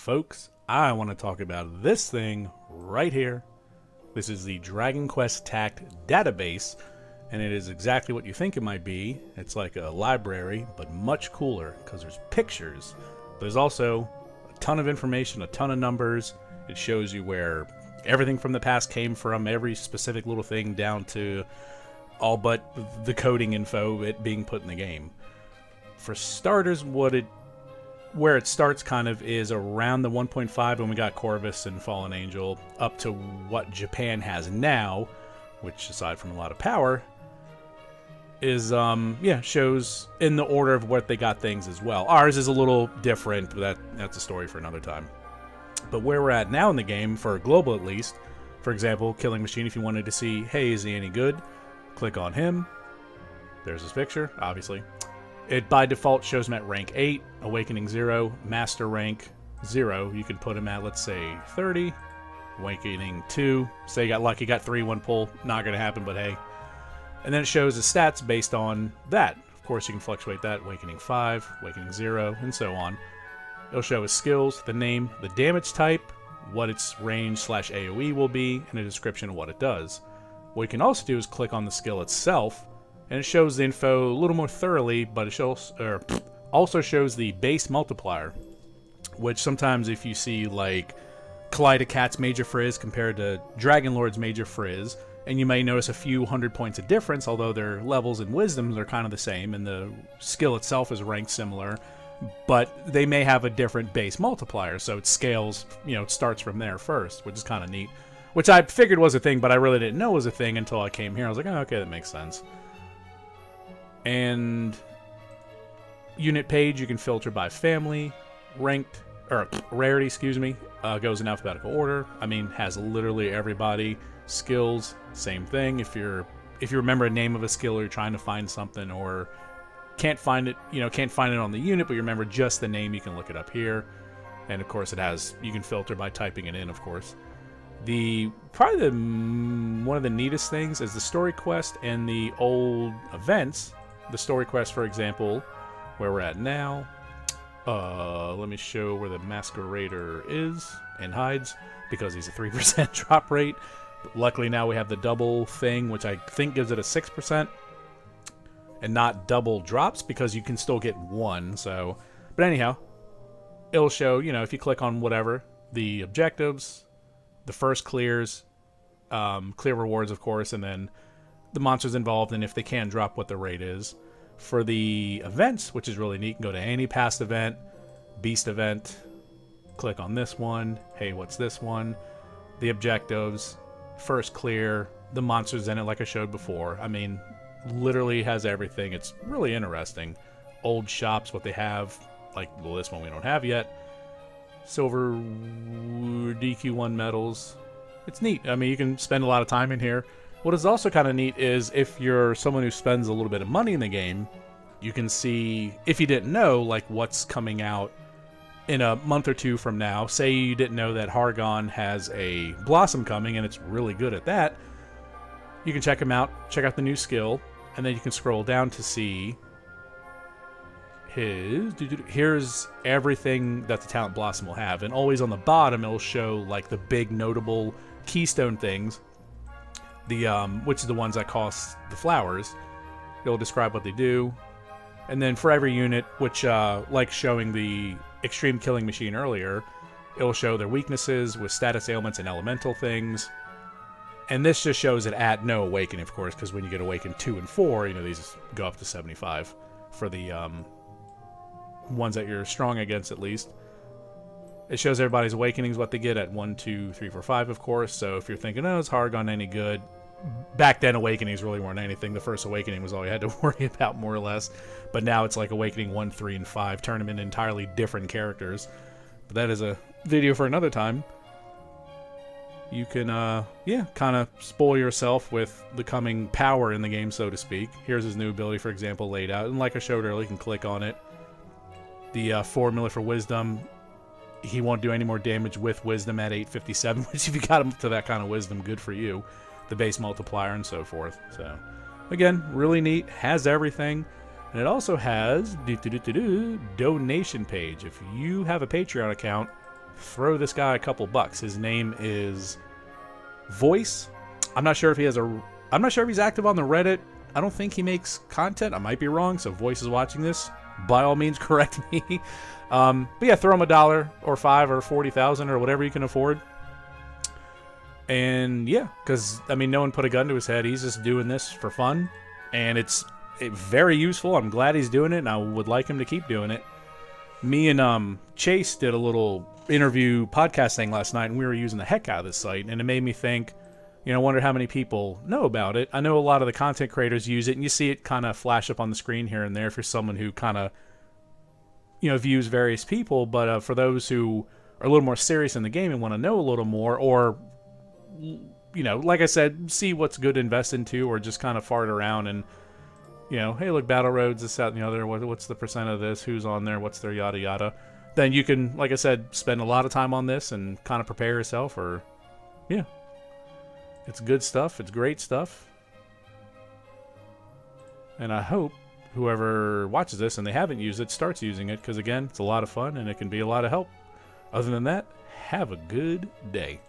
folks, I want to talk about this thing right here. This is the Dragon Quest Tact database, and it is exactly what you think it might be. It's like a library, but much cooler, because there's pictures. There's also a ton of information, a ton of numbers. It shows you where everything from the past came from, every specific little thing down to all but the coding info, it being put in the game. For starters, where it starts kind of is around the 1.5 when we got Corvus and Fallen Angel, up to what Japan has now, which aside from a lot of power, is shows in the order of what they got things as well. Ours is a little different, but that's a story for another time. But where we're at now in the game, for global at least, for example, Killing Machine, if you wanted to see, hey, is he any good? Click on him. There's his picture, obviously. It by default shows him at rank 8, Awakening 0, Master rank 0. You can put him at, let's say, 30, Awakening 2. Say you got lucky, got 3, 1 pull. Not going to happen, but hey. And then it shows his stats based on that. Of course, you can fluctuate that. Awakening 5, Awakening 0, and so on. It'll show his skills, the name, the damage type, what its range / AoE will be, and a description of what it does. What you can also do is click on the skill itself, and it shows the info a little more thoroughly, but it also shows the base multiplier, which sometimes if you see like Kaleidocat's Major Frizz compared to Dragon Lord's Major Frizz, and you may notice a few 100 points of difference, although their levels and wisdoms are kind of the same, and the skill itself is ranked similar, but they may have a different base multiplier, so it scales, it starts from there first, which is kind of neat. Which I figured was a thing, but I really didn't know was a thing until I came here. I was like, oh, okay, that makes sense. And unit page, you can filter by family, ranked, or rarity, goes in alphabetical order. I mean, has literally everybody. Skills, same thing. If you remember a name of a skill or you're trying to find something or can't find it on the unit, but you remember just the name, you can look it up here. And of course you can filter by typing it in, of course. One of the neatest things is the story quest and the old events. The story quest, for example, where we're at now. Let me show where the Masquerader is and hides, because he's a 3% drop rate. But luckily now we have the double thing, which I think gives it a 6%. And not double drops, because you can still get one. So, but anyhow, it'll show, if you click on whatever, the objectives, the first clears, clear rewards, of course, and then the monsters involved, and if they can drop, what the rate is. For the events, which is really neat, you can go to any past event, beast event, click on this one, hey, what's this one, the objectives, first clear, the monsters in it like I showed before. I mean, literally has everything. It's really interesting. Old shops, what they have, like, well, this one we don't have yet. Silver DQ1 medals. It's neat. I mean, you can spend a lot of time in here. What is also kind of neat is if you're someone who spends a little bit of money in the game, you can see, if you didn't know, like what's coming out in a month or two from now. Say you didn't know that Hargon has a Blossom coming, and it's really good at that. You can check him out, check out the new skill, and then you can scroll down to see here's everything that the Talent Blossom will have. And always on the bottom, it'll show like the big notable keystone things, which is the ones that cost the flowers. It'll describe what they do. And then for every unit, which like showing the Extreme Killing Machine earlier, it'll show their weaknesses with status ailments and elemental things. And this just shows it at no awakening, of course, because when you get awakened 2 and 4, these go up to 75 for the ones that you're strong against, at least. It shows everybody's awakenings, what they get at 1, 2, 3, 4, 5, of course. So if you're thinking, oh, is Hargon any good? Back then, awakenings really weren't anything. The first awakening was all you had to worry about, more or less. But now it's like awakening 1, 3, and 5. Turn them into entirely different characters. But that is a video for another time. You can, kind of spoil yourself with the coming power in the game, so to speak. Here's his new ability, for example, laid out. And like I showed earlier, you can click on it. The formula for wisdom, he won't do any more damage with wisdom at 857, which if you got him to that kind of wisdom, good for you. The base multiplier and so forth. So, again, really neat. Has everything. And it also has donation page. If you have a Patreon account, throw this guy a couple bucks. His name is Voice. I'm not sure if he's active on the Reddit. I don't think he makes content. I might be wrong, so Voice is watching this. By all means, correct me. But yeah, throw him $1 or $5 or 40,000 or whatever you can afford. And yeah, because I mean, no one put a gun to his head. He's just doing this for fun, and it's very useful. I'm glad he's doing it, and I would like him to keep doing it. Me and Chase did a little interview podcast thing last night, and we were using the heck out of this site, and it made me think, wonder how many people know about it. I know a lot of the content creators use it, and you see it kind of flash up on the screen here and there if you're someone who kind of, views various people. But for those who are a little more serious in the game and want to know a little more, or, like I said, see what's good to invest into, or just kind of fart around and, hey, look, Battle Roads, this, that, and the other. What's the percent of this? Who's on there? What's their yada yada? Then you can, like I said, spend a lot of time on this and kind of prepare yourself. Or, yeah, it's good stuff. It's great stuff. And I hope whoever watches this and they haven't used it starts using it, because, again, it's a lot of fun and it can be a lot of help. Other than that, have a good day.